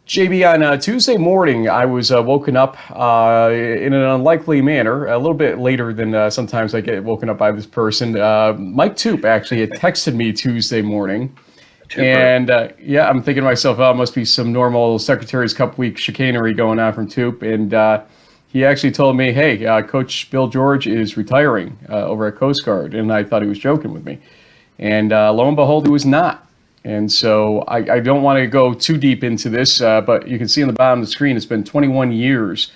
JB, on Tuesday morning, I was woken up in an unlikely manner, a little bit later than sometimes I get woken up by this person. Mike Toop actually had texted me Tuesday morning. And yeah, I'm thinking to myself, oh, it must be some normal Secretary's Cup week chicanery going on from Toop. And he actually told me, hey, Coach Bill George is retiring over at Coast Guard. And I thought he was joking with me. And lo and behold, he was not. And so I don't want to go too deep into this, but you can see on the bottom of the screen, it's been 21 years.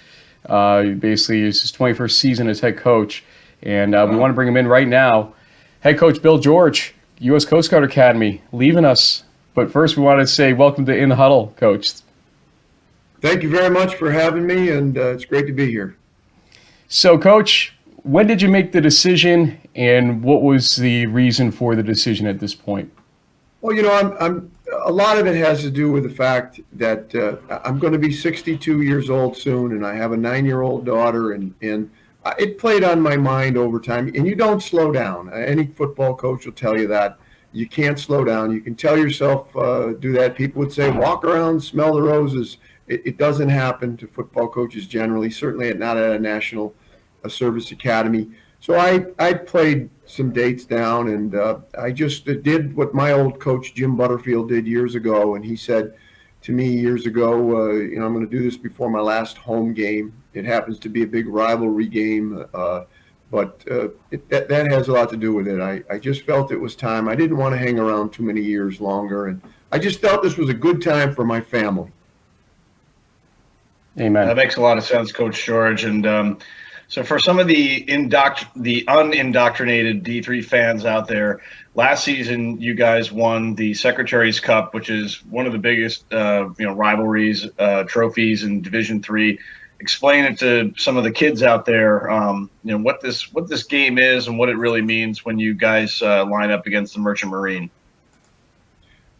Basically, it's his 21st season as head coach. And we want to bring him in right now. Head coach Bill George, U.S. Coast Guard Academy, leaving us. But first, we want to say welcome to In the Huddle, Coach. Thank you very much for having me, and it's great to be here. So, Coach, when did you make the decision, and what was the reason for the decision at this point? Well, I'm a lot of it has to do with the fact that I'm going to be 62 years old soon, and I have a 9-year-old daughter, and it played on my mind over time. And you don't slow down. Any football coach will tell you that. You can't slow down. You can tell yourself do that. People would say, walk around, smell the roses. It doesn't happen to football coaches generally, certainly not at a national service academy. So I played some dates down, and I just did what my old coach Jim Butterfield did years ago. And he said to me years ago, I'm going to do this before my last home game. It happens to be a big rivalry game, but that has a lot to do with it. I just felt it was time. I didn't want to hang around too many years longer, and I just felt this was a good time for my family. Amen. That makes a lot of sense, Coach George. And so for some of the unindoctrinated D3 fans out there, last season you guys won the Secretary's Cup, which is one of the biggest rivalries, trophies in Division III. Explain it to some of the kids out there, what this game is and what it really means when you guys line up against the Merchant Marine.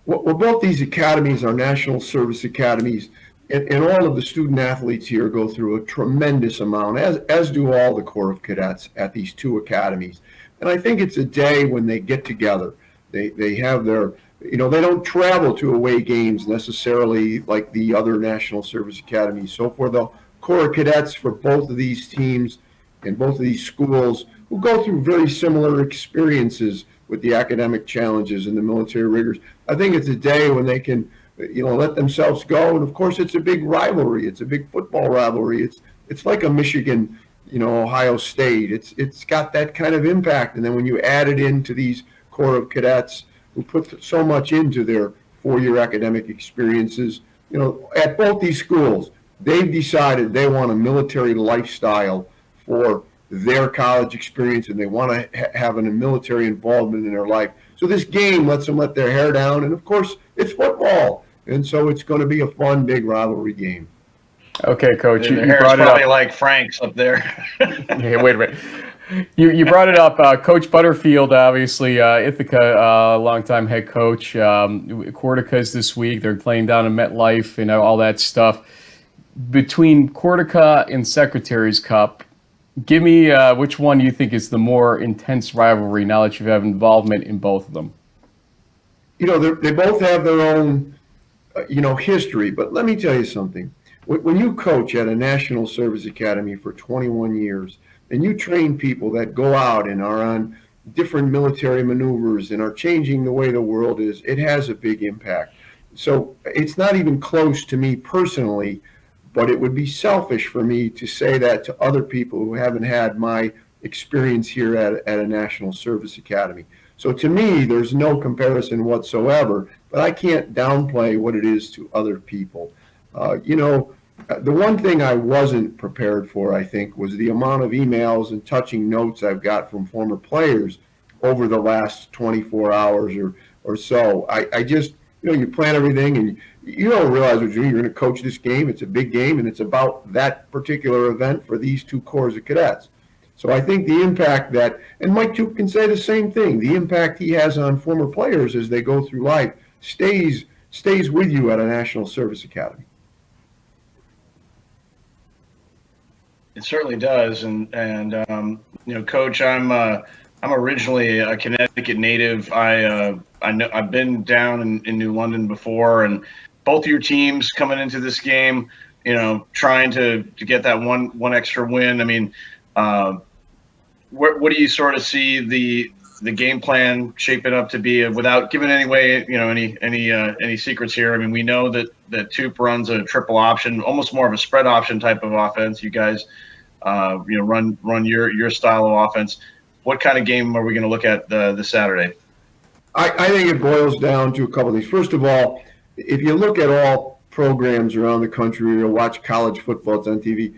Well, both these academies are national service academies. And all of the student athletes here go through a tremendous amount, as do all the Corps of Cadets at these two academies. And I think it's a day when they get together. They have their, they don't travel to away games necessarily like the other national service academies. So for the Corps of Cadets, for both of these teams and both of these schools, who go through very similar experiences with the academic challenges and the military rigors, I think it's a day when they can let themselves go. And of course, it's a big rivalry. It's a big football rivalry. It's like a Michigan, Ohio State. It's got that kind of impact. And then when you add it into these Corps of Cadets who put so much into their 4-year academic experiences, at both these schools, they've decided they want a military lifestyle for their college experience, and they want to have a military involvement in their life. So this game lets them let their hair down, and of course, it's football, and so it's going to be a fun, big rivalry game. Okay, Coach, you brought it up. Like Frank's up there. Hey, wait a minute. You brought it up. Coach Butterfield, obviously, Ithaca, longtime head coach. Cortica's this week. They're playing down in MetLife and all that stuff. Between Cortica and Secretary's Cup, give me which one you think is the more intense rivalry now that you have involvement in both of them. They both have their own, history. But let me tell you something. When you coach at a National Service Academy for 21 years, and you train people that go out and are on different military maneuvers and are changing the way the world is, it has a big impact. So it's not even close to me personally, but it would be selfish for me to say that to other people who haven't had my experience here at a National Service Academy. So to me, there's no comparison whatsoever, but I can't downplay what it is to other people. The one thing I wasn't prepared for, I think, was the amount of emails and touching notes I've got from former players over the last 24 hours or so. I just, you plan everything and you don't realize what you're going to coach this game. It's a big game, and it's about that particular event for these two Corps of Cadets. So I think the impact that, and Mike Toop can say the same thing, the impact he has on former players as they go through life stays with you at a National Service Academy. It certainly does, and Coach, I'm originally a Connecticut native. I know I've been down in New London before, and both of your teams coming into this game, trying to get that one extra win. I mean, what do you sort of see the game plan shaping up to be, without giving away, any secrets here? I mean, we know that Toop runs a triple option, almost more of a spread option type of offense. You guys, run your style of offense. What kind of game are we going to look at this Saturday? I think it boils down to a couple of things. First of all, if you look at all programs around the country or watch college football, it's on TV,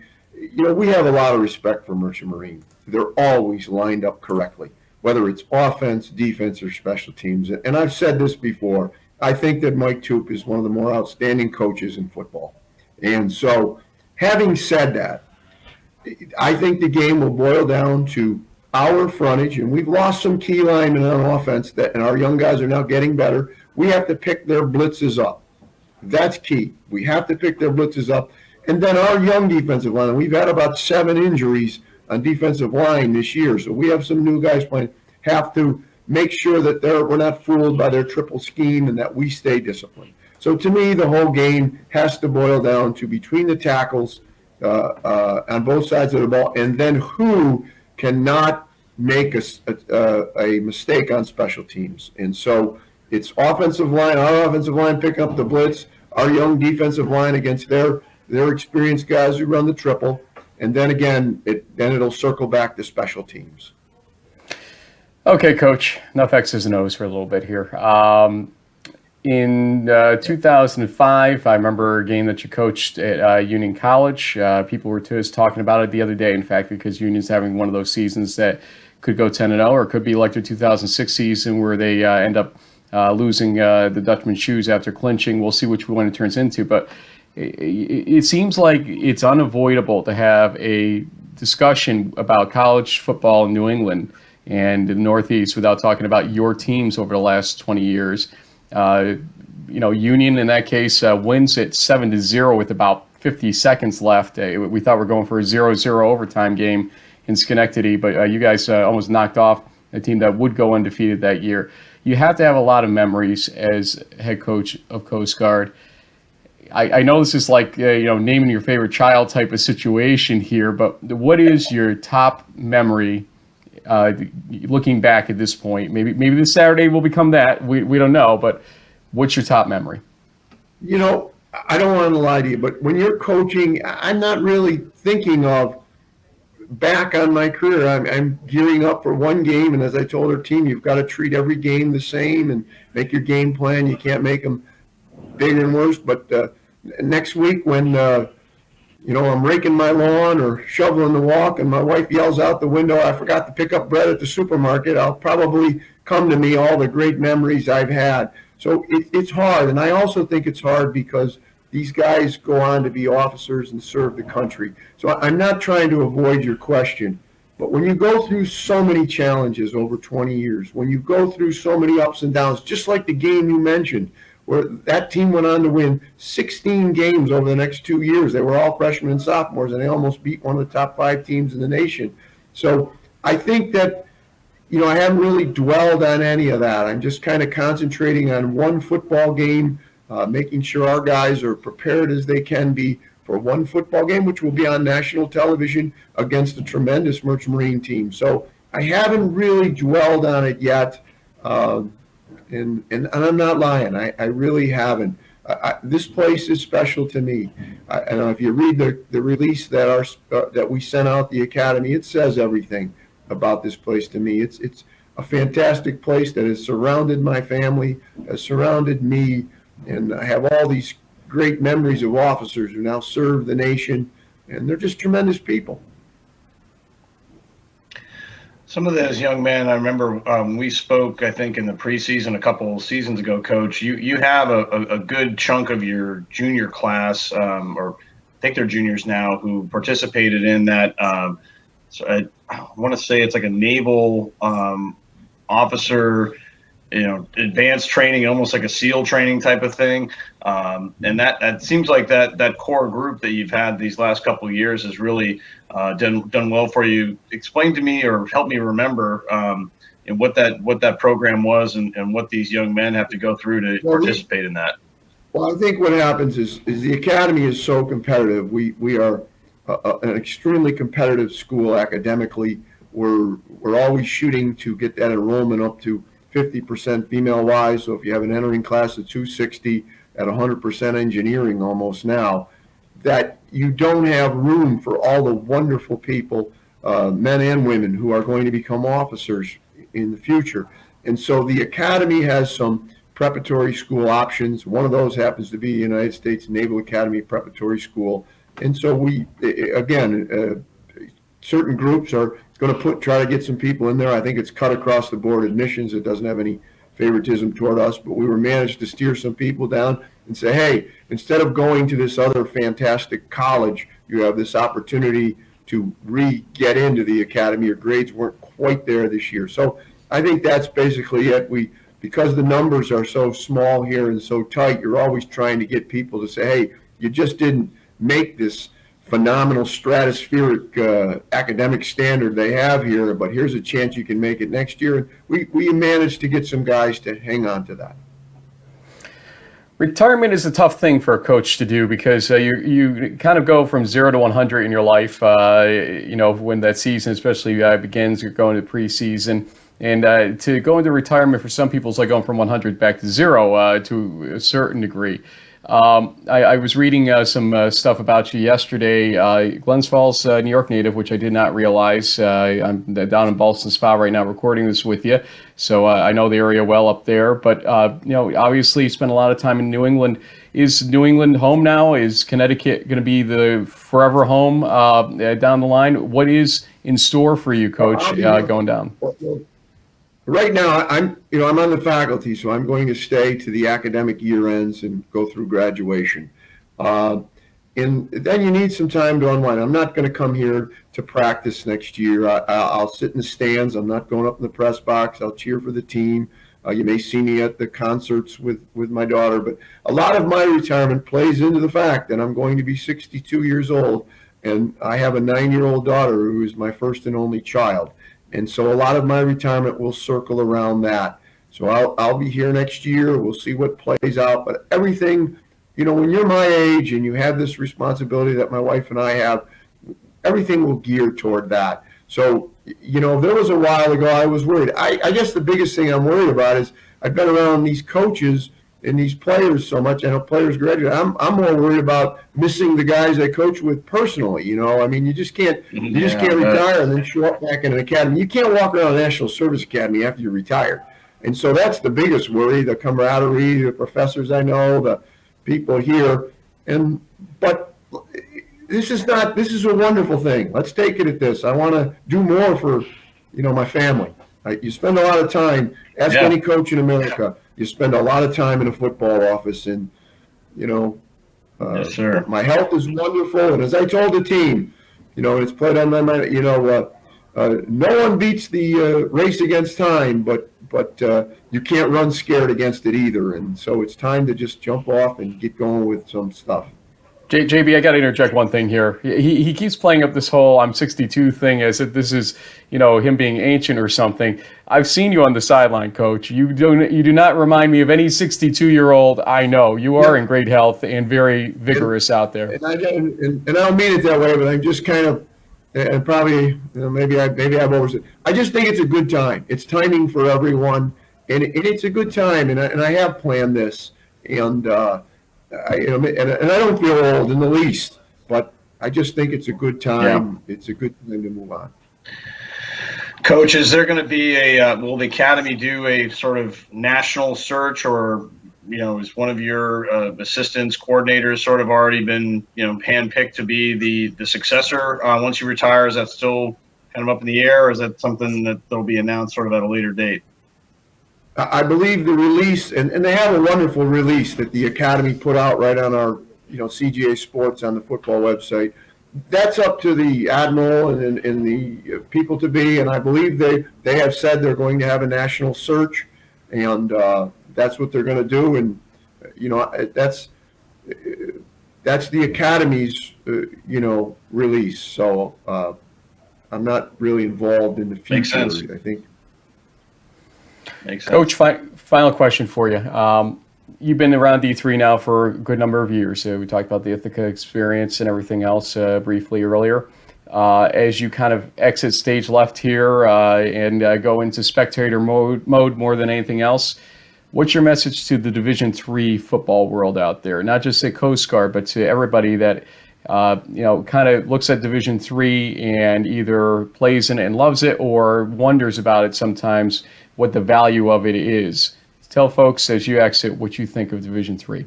we have a lot of respect for Mercer Marine. They're always lined up correctly, whether it's offense, defense, or special teams. And I've said this before, I think that Mike Toop is one of the more outstanding coaches in football. And so, having said that, I think the game will boil down to our frontage, and we've lost some key linemen on offense, and our young guys are now getting better. We have to pick their blitzes up. That's key. We have to pick their blitzes up. And then our young defensive line, we've had about 7 injuries on defensive line this year, so we have some new guys playing, have to make sure that we're not fooled by their triple scheme and that we stay disciplined. So to me, the whole game has to boil down to between the tackles on both sides of the ball, and then who cannot make a mistake on special teams. And so it's offensive line, our offensive line picking up the blitz, our young defensive line against their experienced guys who run the triple, and then again, it'll circle back to special teams. Okay, Coach, enough X's and O's for a little bit here. In 2005, I remember a game that you coached at Union College. People were just talking about it the other day, in fact, because Union's having one of those seasons that could go 10-0, or it could be like their 2006 season where they end up losing the Dutchman shoes after clinching. We'll see which one it turns into, but it seems like it's unavoidable to have a discussion about college football in New England and the Northeast without talking about your teams over the last 20 years. Union in that case wins it 7-0 with about 50 seconds left. We thought we were going for a 0-0 overtime game in Schenectady, but you guys almost knocked off a team that would go undefeated that year. You have to have a lot of memories as head coach of Coast Guard. I know this is like naming your favorite child type of situation here, but what is your top memory looking back at this point? Maybe this Saturday will become that. We don't know, but what's your top memory? I don't want to lie to you, but when you're coaching, I'm not really thinking of back on my career. I'm gearing up for one game, and as I told our team, you've got to treat every game the same and make your game plan. You can't make them bigger and worse. But next week when I'm raking my lawn or shoveling the walk and my wife yells out the window, I forgot to pick up bread at the supermarket, I'll probably come to me all the great memories I've had. So it's hard. And I also think it's hard because these guys go on to be officers and serve the country. So I'm not trying to avoid your question, but when you go through so many challenges over 20 years, when you go through so many ups and downs, just like the game you mentioned, where that team went on to win 16 games over the next 2 years. They were all freshmen and sophomores, and they almost beat one of the top 5 teams in the nation. So I think that, I haven't really dwelled on any of that. I'm just kind of concentrating on one football game, making sure our guys are prepared as they can be for one football game, which will be on national television against a tremendous Mercer Marine team. So I haven't really dwelled on it yet. And I'm not lying. I really haven't. This place is special to me. And if you read the release that we sent out the academy, it says everything about this place to me. It's a fantastic place that has surrounded my family, has surrounded me, and I have all these great memories of officers who now serve the nation, and they're just tremendous people. Some of those young men, I remember we spoke, I think, in the preseason a couple seasons ago, Coach. You have a good chunk of your junior class, or I think they're juniors now, who participated in that. So I want to say it's like a naval officer, advanced training, almost like a SEAL training type of thing. And that seems like that core group that you've had these last couple of years has really done well for you. Explain to me, or help me remember, what that program was and what these young men have to go through to participate in that. Well, I think what happens is the academy is so competitive. We are an extremely competitive school academically. We're always shooting to get that enrollment up to 50% female wise. So if you have an entering class of 260 at 100% engineering almost now, that you don't have room for all the wonderful people, men and women, who are going to become officers in the future. And so the academy has some preparatory school options. One of those happens to be the United States Naval Academy Preparatory School. And so certain groups are going to try to get some people in there. I think it's cut across the board admissions. It doesn't have any favoritism toward us, but we were managed to steer some people down and say, hey, instead of going to this other fantastic college, you have this opportunity to get into the academy. Your grades weren't quite there this year. So I think that's basically it. Because the numbers are so small here and so tight, you're always trying to get people to say, hey, you just didn't make this phenomenal stratospheric academic standard they have here, but here's a chance you can make it next year. And we managed to get some guys to hang on to that. Retirement is a tough thing for a coach to do because you kind of go from 0 to 100 in your life, when that season especially begins, you're going to preseason. And to go into retirement for some people is like going from 100 back to 0 to a certain degree. I was reading some stuff about you yesterday. Glens Falls, New York native, which I did not realize. I'm down in Ballston Spa right now recording this with you, so I know the area well up there. But obviously you spent a lot of time in New England. Is New England home now? Is Connecticut going to be the forever home down the line? What is in store for you, Coach, going down? Right now, I'm on the faculty, so I'm going to stay to the academic year ends and go through graduation. And then you need some time to unwind. I'm not going to come here to practice next year. I'll sit in the stands. I'm not going up in the press box. I'll cheer for the team. You may see me at the concerts with my daughter, but a lot of my retirement plays into the fact that I'm going to be 62 years old, and I have a 9-year-old daughter who is my first and only child. And so a lot of my retirement will circle around that. So I'll be here next year. We'll see what plays out. But everything, when you're my age and you have this responsibility that my wife and I have, everything will gear toward that. So, there was a while ago I was worried. I guess the biggest thing I'm worried about is I've been around these coaches and these players so much. I know players graduate. I'm more worried about missing the guys I coach with personally. You just can't retire and then show up back in an academy. You can't walk around a National Service Academy after you retire. And so that's the biggest worry, the camaraderie, the professors I know, the people here. But this is a wonderful thing. Let's take it at this. I want to do more for, my family. You spend a lot of time, ask any coach in America, you spend a lot of time in a football office, and yes, sir. My health is wonderful. And as I told the team, it's played on my mind. No one beats the race against time, but you can't run scared against it either. And so it's time to just jump off and get going with some stuff. JB, I got to interject one thing here. He keeps playing up this whole I'm 62 thing as if this is, him being ancient or something. I've seen you on the sideline, Coach. You do not remind me of any 62-year-old I know. You are in great health and very vigorous out there. And I don't mean it that way, but I'm just kind of, and probably maybe I've oversaid. I just think it's a good time. It's timing for everyone, and it's a good time. And I have planned this, and I don't feel old in the least, but I just think it's a good time. Yeah. It's a good time to move on. Coach, is there going to be will the academy do a sort of national search, or, is one of your assistants, coordinators sort of already been, handpicked to be the successor once you retire? Is that still kind of up in the air, or is that something that will be announced sort of at a later date? I believe the release, and they have a wonderful release that the academy put out right on our, CGA Sports on the football website. That's up to the admiral and the people to be, and I believe they have said they're going to have a national search, and that's what they're going to do. And that's the academy's release. So I'm not really involved in the future. Makes sense. I think. Coach, final question for you. you've been around D3 now for a good number of years. So we talked about the Ithaca experience and everything else briefly earlier. As you kind of exit stage left here and go into spectator mode more than anything else, what's your message to the Division III football world out there? Not just at Coast Guard, but to everybody that kind of looks at Division III and either plays in it and loves it or wonders about it sometimes, what the value of it is. Tell folks as you exit what you think of Division III.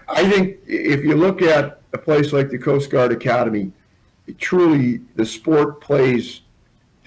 I think if you look at a place like the Coast Guard Academy, truly the sport plays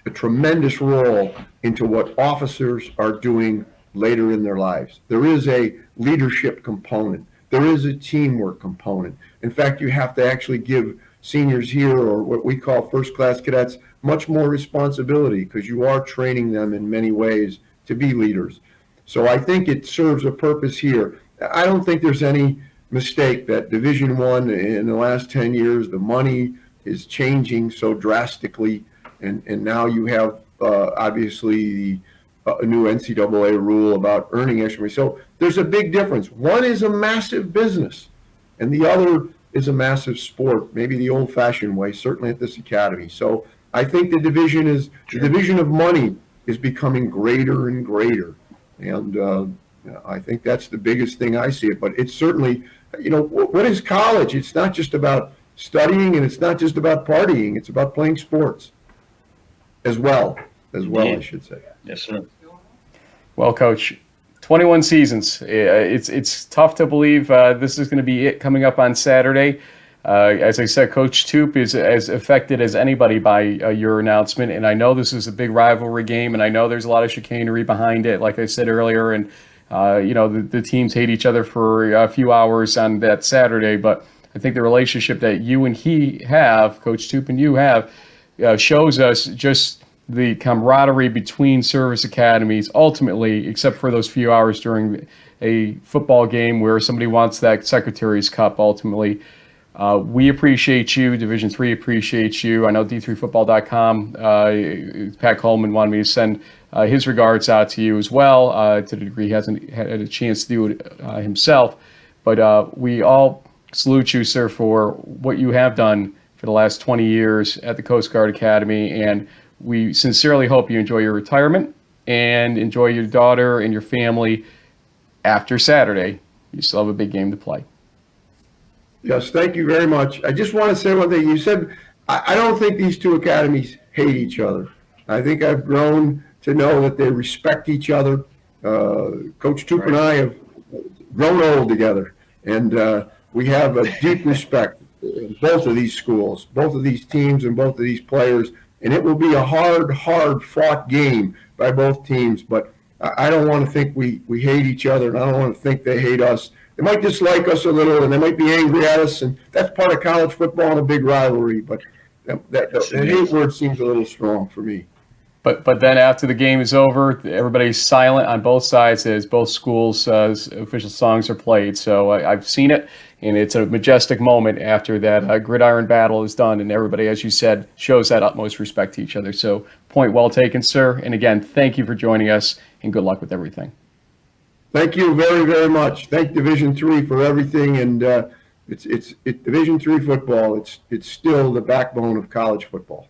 a tremendous role into what officers are doing later in their lives. There is a leadership component. There is a teamwork component. In fact, you have to actually give seniors here, or what we call first-class cadets, much more responsibility because you are training them in many ways to be leaders. So I think it serves a purpose here. I don't think there's any mistake that Division I in the last 10 years, the money is changing so drastically, and now you have obviously a new NCAA rule about earning extra money. So there's a big difference. One is a massive business, and the other is a massive sport, maybe the old-fashioned way, certainly at this academy. So I think the division of money is becoming greater and greater, and I think that's the biggest thing I see it. But it's certainly, what is college? It's not just about studying, and it's not just about partying. It's about playing sports as well, I should say. Yes, sir. Well, Coach, 21 seasons. It's tough to believe this is going to be it coming up on Saturday. As I said, Coach Toop is as affected as anybody by your announcement, and I know this is a big rivalry game, and I know there's a lot of chicanery behind it, like I said earlier, and the teams hate each other for a few hours on that Saturday, but I think the relationship that you and he have, Coach Toop and you have, shows us just the camaraderie between service academies ultimately, except for those few hours during a football game where somebody wants that Secretary's Cup ultimately. We appreciate you. Division III appreciates you. I know D3Football.com, Pat Coleman wanted me to send his regards out to you as well, to the degree he hasn't had a chance to do it himself. But we all salute you, sir, for what you have done for the last 20 years at the Coast Guard Academy, and we sincerely hope you enjoy your retirement and enjoy your daughter and your family after Saturday. You still have a big game to play. Yes, thank you very much. I just want to say one thing. You said, I don't think these two academies hate each other. I think I've grown to know that they respect each other. Coach Toop and I have grown old together, and we have a deep respect in both of these schools, both of these teams, and both of these players. And it will be a hard fought game by both teams. But I don't want to think we hate each other, and I don't want to think they hate us. They might dislike us a little, and they might be angry at us, and that's part of college football and a big rivalry. But the hate word seems a little strong for me. But then after the game is over, everybody's silent on both sides as both schools' official songs are played. So I've seen it, and it's a majestic moment after that gridiron battle is done, and everybody, as you said, shows that utmost respect to each other. So point well taken, sir. And again, thank you for joining us, and good luck with everything. Thank you very, very much. Thank Division III for everything, and it's Division III football. It's still the backbone of college football.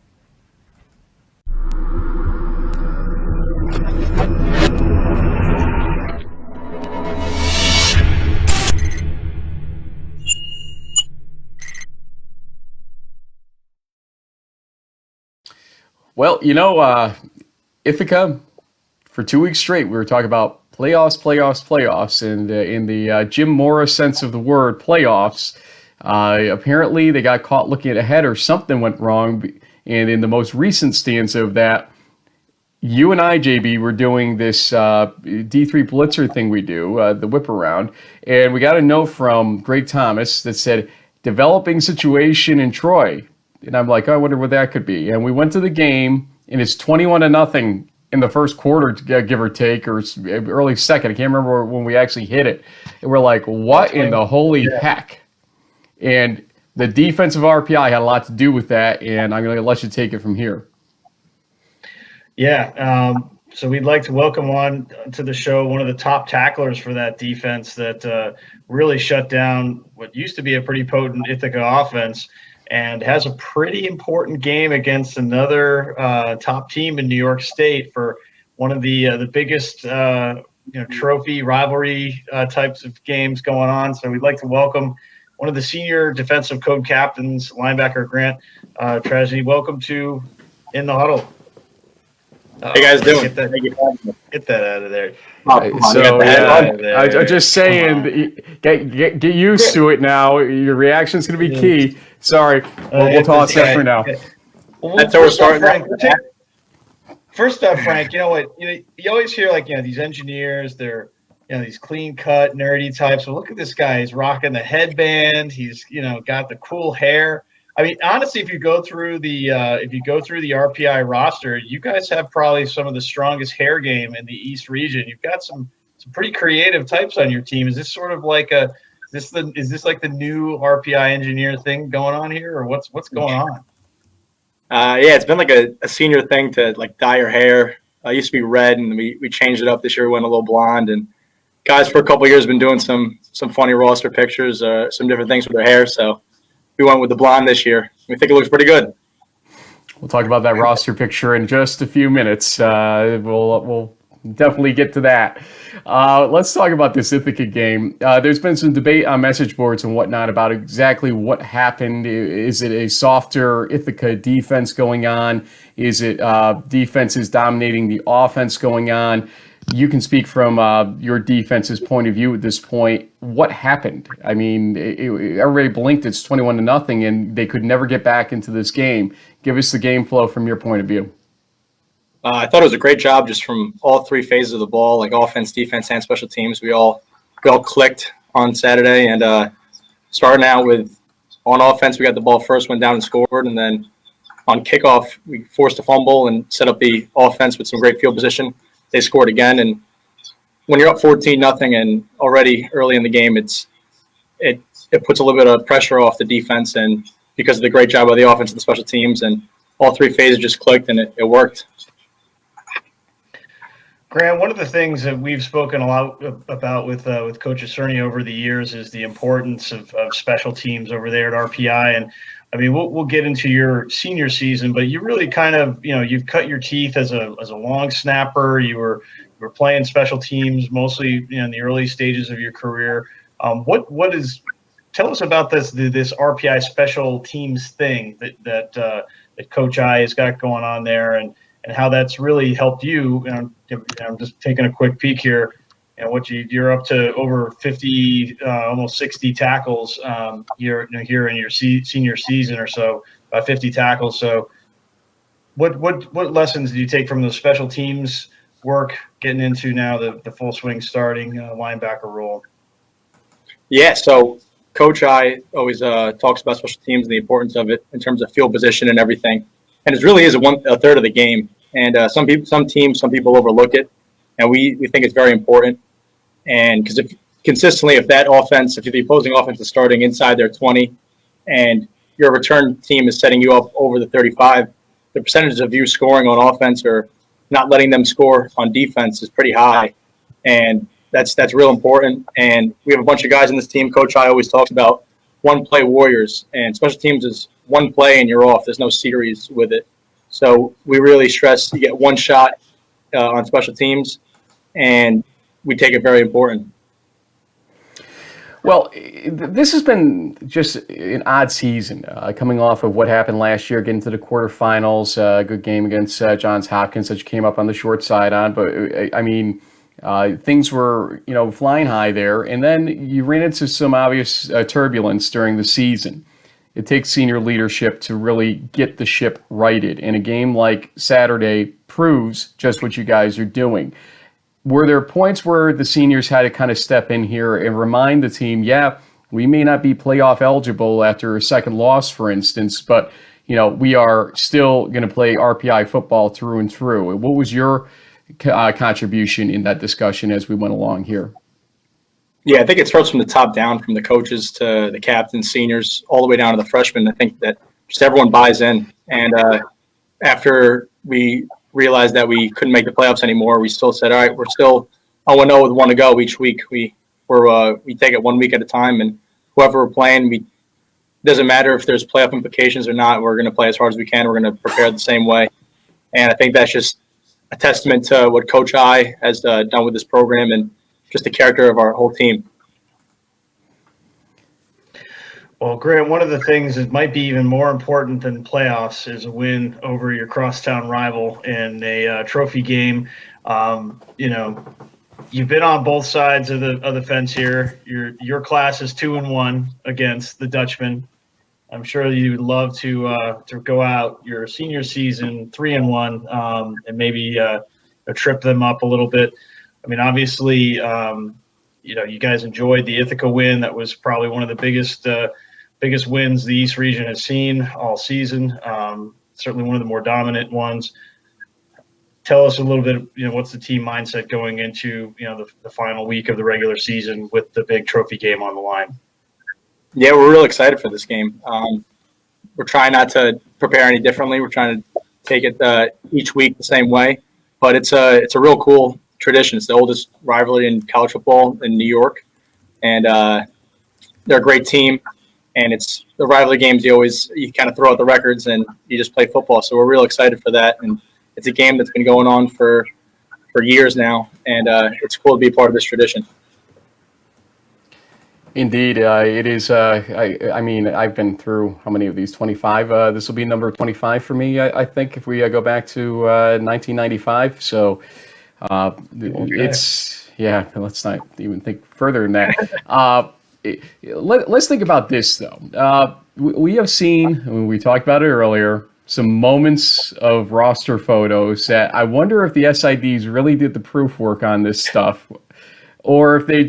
Well, Ithaca, for 2 weeks straight, we were talking about playoffs, and in the Jim Morris sense of the word, playoffs. Apparently, they got caught looking ahead, or something went wrong. And in the most recent stanza of that, you and I, JB, were doing this D3 Blitzer thing we do, the whip around, and we got a note from Greg Thomas that said, "Developing situation in Troy." And I'm like, I wonder what that could be. And we went to the game, and it's 21-0 in the first quarter, give or take, or early second. I can't remember when we actually hit it. And we're like, what in the holy heck? And the defensive RPI had a lot to do with that, and I'm going to let you take it from here. Yeah. So we'd like to welcome on to the show one of the top tacklers for that defense that really shut down what used to be a pretty potent Ithaca offense, and has a pretty important game against another top team in New York State for one of the biggest trophy rivalry types of games going on. So we'd like to welcome one of the senior defensive code captains, linebacker Grant Tragni. Welcome to In the Huddle. How you guys doing? Get that out of there. I'm just saying, get used to it now. Your reaction's going to be key. Sorry, we'll toss that for now. That's how we're starting. First up, Frank, you know what? You always hear these engineers, they're these clean cut, nerdy types. Well, look at this guy. He's rocking the headband. He's got the cool hair. I mean, honestly, if you go through the RPI roster, you guys have probably some of the strongest hair game in the East region. You've got some pretty creative types on your team. Is this sort of like is this like the new RPI engineer thing going on here, or what's going on? Yeah, it's been like a senior thing to like dye your hair. It used to be red, and we changed it up this year. We went a little blonde, and guys for a couple of years have been doing some funny roster pictures, some different things with their hair. So we went with the blonde this year. We think it looks pretty good. We'll talk about that roster picture in just a few minutes. We'll definitely get to that. Let's talk about this Ithaca game. There's been some debate on message boards and whatnot about exactly what happened. Is it a softer Ithaca defense going on? Is it defenses dominating the offense going on? You can speak from your defense's point of view at this point. What happened? I mean, everybody blinked. It's 21-0, and they could never get back into this game. Give us the game flow from your point of view. I thought it was a great job just from all three phases of the ball, like offense, defense, and special teams. We all clicked on Saturday, and starting out with on offense, we got the ball first, went down and scored, and then on kickoff, we forced a fumble and set up the offense with some great field position. They scored again, and when you're up 14-0 and already early in the game, it puts a little bit of pressure off the defense, and because of the great job of the offense and the special teams, and all three phases just clicked, and it worked. Grant, one of the things that we've spoken a lot about with Coach Cerny over the years is the importance of special teams over there at RPI. And I mean, we'll get into your senior season, but you really kind of, you've cut your teeth as a long snapper. You were playing special teams mostly in the early stages of your career. Tell us about this RPI special teams thing that Coach I has got going on there, and how that's really helped you. I'm just taking a quick peek here. You're up to over 50, almost 60 tackles here in your senior season or so, about 50 tackles. So what lessons do you take from the special teams work, getting into now the full swing starting linebacker role? Yeah, so Coach I always talks about special teams and the importance of it in terms of field position and everything. And it really is a third of the game. And some people overlook it, and we think it's very important. And because if the opposing offense is starting inside their 20, and your return team is setting you up over the 35, the percentage of you scoring on offense or not letting them score on defense is pretty high, and that's real important. And we have a bunch of guys in this team. Coach I always talks about one-play warriors, and special teams is one play and you're off. There's no series with it. So we really stress you get one shot on special teams, and we take it very important. Well, this has been just an odd season, coming off of what happened last year, getting to the quarterfinals, a good game against Johns Hopkins that you came up on the short side on. But, I mean, things were, flying high there. And then you ran into some obvious turbulence during the season. It takes senior leadership to really get the ship righted. And a game like Saturday proves just what you guys are doing. Were there points where the seniors had to kind of step in here and remind the team, we may not be playoff eligible after a second loss, for instance, but, we are still going to play RPI football through and through. What was your contribution in that discussion as we went along here? Yeah, I think it starts from the top down, from the coaches to the captains, seniors, all the way down to the freshmen. I think that just everyone buys in. And after we realized that we couldn't make the playoffs anymore, we still said, all right, we're still 0-0 with one to go each week. We take it 1 week at a time, and whoever we're playing, doesn't matter if there's playoff implications or not. We're going to play as hard as we can. We're going to prepare the same way. And I think that's just a testament to what Coach I has done with this program and just the character of our whole team. Well, Grant, one of the things that might be even more important than playoffs is a win over your crosstown rival in a trophy game. You've been on both sides of the fence here. Your class is 2-1 against the Dutchman. I'm sure you'd love to go out your senior season 3-1 and maybe trip them up a little bit. I mean, obviously, you guys enjoyed the Ithaca win. That was probably one of the biggest wins the East region has seen all season. Certainly one of the more dominant ones. Tell us a little bit, what's the team mindset going into, the final week of the regular season with the big trophy game on the line? Yeah, we're real excited for this game. We're trying not to prepare any differently. We're trying to take it each week the same way. But it's a real cool tradition. It's the oldest rivalry in college football in New York. And they're a great team. And it's the rivalry games, you kind of throw out the records and you just play football. So we're real excited for that. And it's a game that's been going on for years now. And it's cool to be a part of this tradition. Indeed, it is. I mean, I've been through how many of these? 25. This will be number 25 for me, I think, if we go back to 1995. So it's, let's not even think further than that. Let's think about this, though. We have seen, we talked about it earlier, some moments of roster photos that I wonder if the SIDs really did the proof work on this stuff. Or if they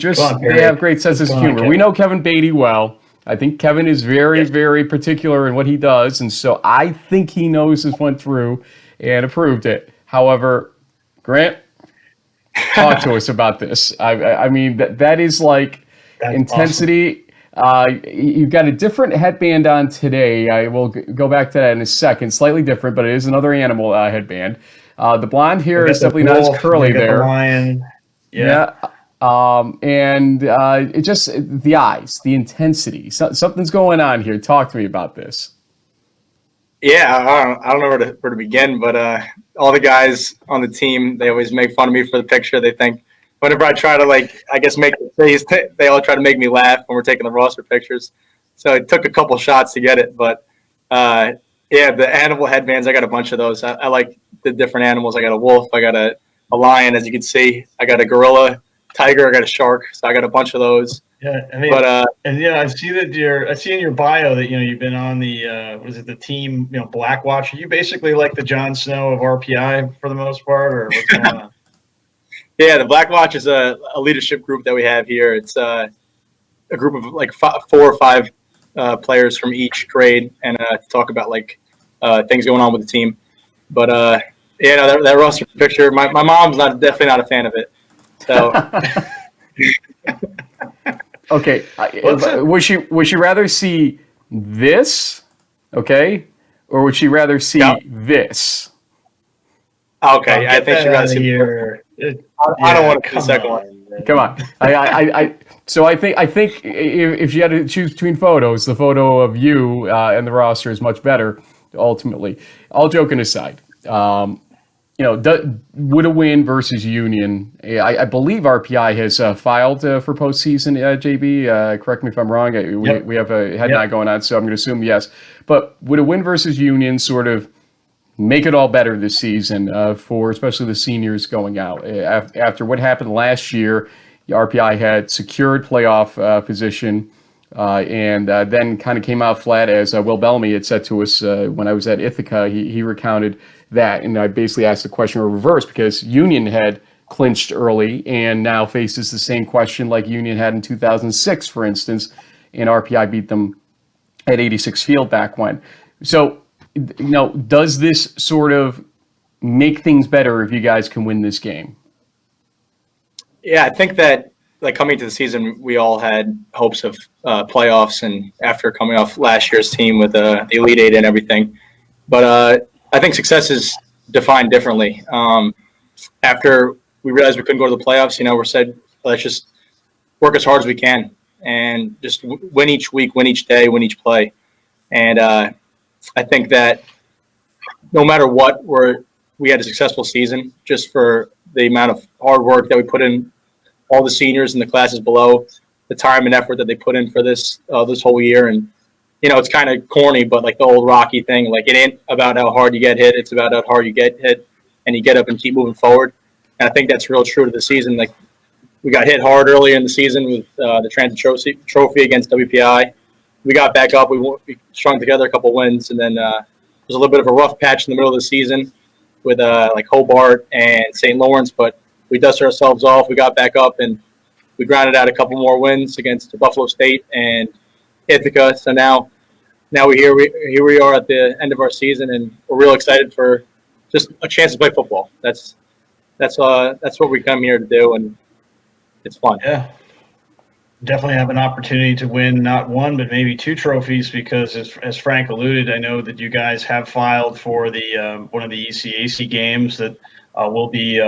have great senses of humor. We know Kevin Beatty well. I think Kevin is very, very particular in what he does. And so I think he knows this went through and approved it. However, Grant, talk to us about this. I mean, that is like that's intensity. Awesome. You've got a different headband on today. I will go back to that in a second. Slightly different, but it is another animal headband. The blonde hair is definitely not as curly there. The lion. Yeah. And it just the eyes, the intensity. Something's going on here. Talk to me about this. Yeah, I don't know where to begin, but all the guys on the team, they always make fun of me for the picture. They think whenever I try to make the face, they all try to make me laugh when we're taking the roster pictures. So it took a couple shots to get it, but the animal headbands, I got a bunch of those. I like the different animals. I got a wolf, I got a lion, as you can see. I got a gorilla. Tiger, I got a shark, so I got a bunch of those. Yeah, I mean, but I see that I see in your bio that you've been on the team Black Watch. Are you basically like the Jon Snow of RPI for the most part, or what's going on? Yeah, the Black Watch is a leadership group that we have here. It's a group of like 4 or 5 players from each grade, and talk about things going on with the team. But that roster picture, my mom's definitely not a fan of it. So, okay. Would she rather see this, okay, or would she rather see this? Okay, I think she'd rather see here. I don't want to see the second one. Come on. So I think if she had to choose between photos, the photo of you and the roster is much better. Ultimately, all joking aside. Would a win versus Union? I believe RPI has filed for postseason. JB, correct me if I'm wrong. We have a head nod going on, so I'm going to assume yes. But would a win versus Union sort of make it all better this season for especially the seniors going out after what happened last year? The RPI had secured playoff position. And then kind of came out flat, as Will Bellamy had said to us when I was at Ithaca. He recounted that, and I basically asked the question in reverse because Union had clinched early and now faces the same question like Union had in 2006, for instance, and RPI beat them at 86 Field back when. So, does this sort of make things better if you guys can win this game? Yeah, I think that coming to the season, we all had hopes of playoffs, and after coming off last year's team with the Elite Eight and everything. But I think success is defined differently. After we realized we couldn't go to the playoffs, we said, let's just work as hard as we can and just win each week, win each day, win each play. And I think that no matter what, we had a successful season just for the amount of hard work that we put in, all the seniors and the classes below, the time and effort that they put in for this whole year. And, it's kind of corny, but like the old Rocky thing, like it ain't about how hard you get hit. It's about how hard you get hit and you get up and keep moving forward. And I think that's real true to the season. Like we got hit hard earlier in the season with the Transit Trophy against WPI. We got back up. We strung together a couple wins, and then there was a little bit of a rough patch in the middle of the season with like Hobart and St. Lawrence, but we dusted ourselves off. We got back up, and we grinded out a couple more wins against Buffalo State and Ithaca. So now here we are at the end of our season, and we're real excited for just a chance to play football. That's what we come here to do, and it's fun. Yeah, definitely have an opportunity to win not one but maybe two trophies, because as Frank alluded, I know that you guys have filed for the one of the ECAC games that we'll be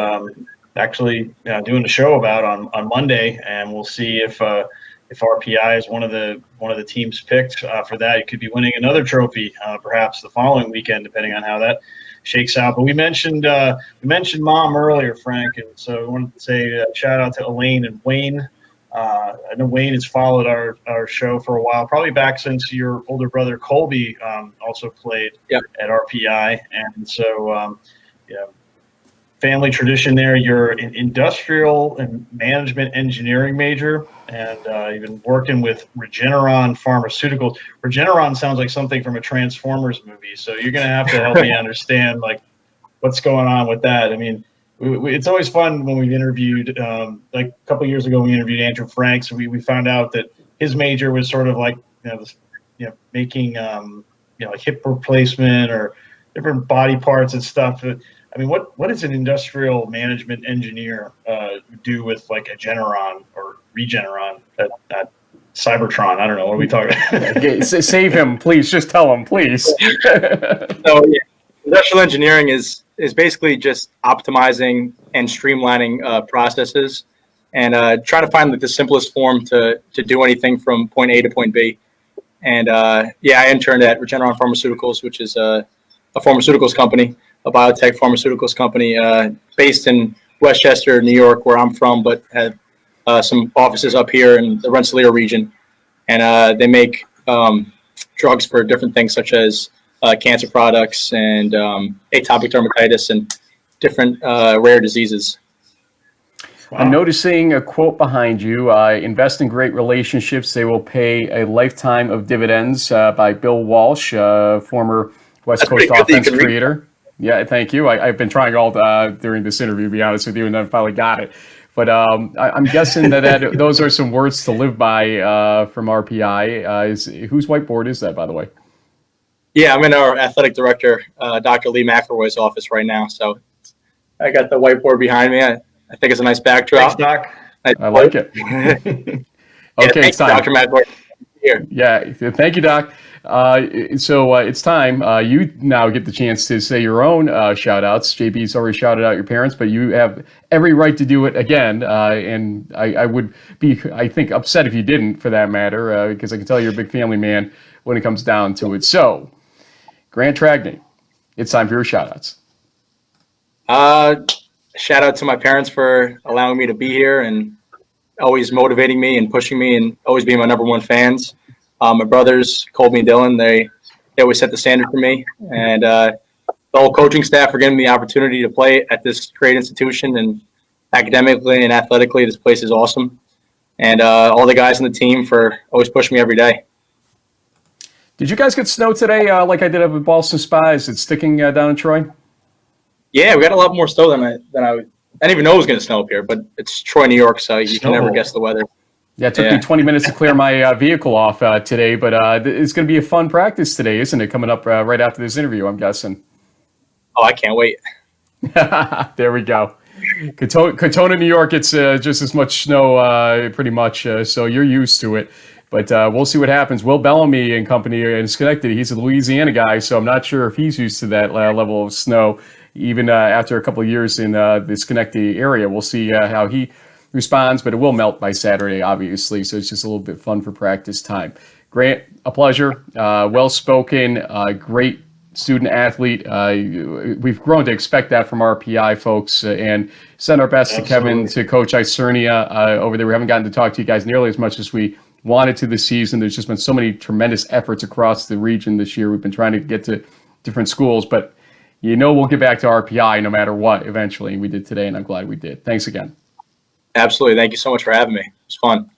actually doing a show about on Monday, and we'll see if RPI is one of the teams picked for that. You could be winning another trophy perhaps the following weekend, depending on how that shakes out. But we mentioned Mom earlier, Frank, and so I wanted to say shout out to Elaine and Wayne. I know Wayne has followed our show for a while, probably back since your older brother Colby also played at RPI, and so family tradition there. You're an industrial and management engineering major, and you've been working with Regeneron Pharmaceuticals. Regeneron sounds like something from a Transformers movie, so you're going to have to help me understand like what's going on with that. I mean, it's always fun when we've interviewed, like a couple of years ago, we interviewed Andrew Franks, and we found out that his major was sort of like making like hip replacement or different body parts and stuff. I mean, what does an industrial management engineer do with like a Regeneron or Regeneron at Cybertron? I don't know. What are we talking about? Okay, save him, please. Just tell him, please. So, industrial engineering is basically just optimizing and streamlining processes and trying to find like the simplest form to do anything from point A to point B. And I interned at Regeneron Pharmaceuticals, which is a pharmaceuticals company, a biotech pharmaceuticals company based in Westchester, New York, where I'm from, but had some offices up here in the Rensselaer region. And they make drugs for different things such as cancer products and atopic dermatitis and different rare diseases. Wow. I'm noticing a quote behind you, invest in great relationships, they will pay a lifetime of dividends, by Bill Walsh, former West Coast offense creator. Yeah, thank you. I've been trying all during this interview, to be honest with you, and then finally got it. But I'm guessing that those are some words to live by from RPI. Whose whiteboard is that, by the way? Yeah, I'm in our athletic director, Dr. Lee McElroy's office right now. So I got the whiteboard behind me. I think it's a nice backdrop. Thanks, Doc. I like it. Okay, it's time. Dr. McElroy. Here. Yeah, thank you, Doc. So it's time. You now get the chance to say your own shout-outs. JB's already shouted out your parents, but you have every right to do it again. And I would be, I think, upset if you didn't, for that matter, because I can tell you're a big family man when it comes down to it. So, Grant Tragni, it's time for your shout-outs. Shout out to my parents for allowing me to be here and always motivating me and pushing me and always being my number one fans. My brothers, Colby and Dylan, they always set the standard for me. And the whole coaching staff for giving me the opportunity to play at this great institution, and academically and athletically, this place is awesome. And all the guys on the team for always pushing me every day. Did you guys get snow today like I did up at Boston Spa? Is it sticking down in Troy? Yeah, we got a lot more snow than I didn't even know it was going to snow up here, but it's Troy, New York, so you can never guess the weather. Yeah, it took me 20 minutes to clear my vehicle off today, but it's going to be a fun practice today, isn't it? Coming up right after this interview, I'm guessing. Oh, I can't wait. There we go. Katona, New York, it's just as much snow, pretty much, so you're used to it. But we'll see what happens. Will Bellamy and company in Schenectady, he's a Louisiana guy, so I'm not sure if he's used to that level of snow, even after a couple of years in the Schenectady area. We'll see how he responds, but it will melt by Saturday, obviously, so it's just a little bit fun for practice time. Grant, a pleasure. Well-spoken, great student athlete. We've grown to expect that from RPI folks, and send our best Absolutely. to Kevin, to Coach Icernia over there. We haven't gotten to talk to you guys nearly as much as we wanted to this season. There's just been so many tremendous efforts across the region this year. We've been trying to get to different schools, but we'll get back to RPI no matter what eventually. We did today, and I'm glad we did. Thanks again. Absolutely. Thank you so much for having me. It was fun.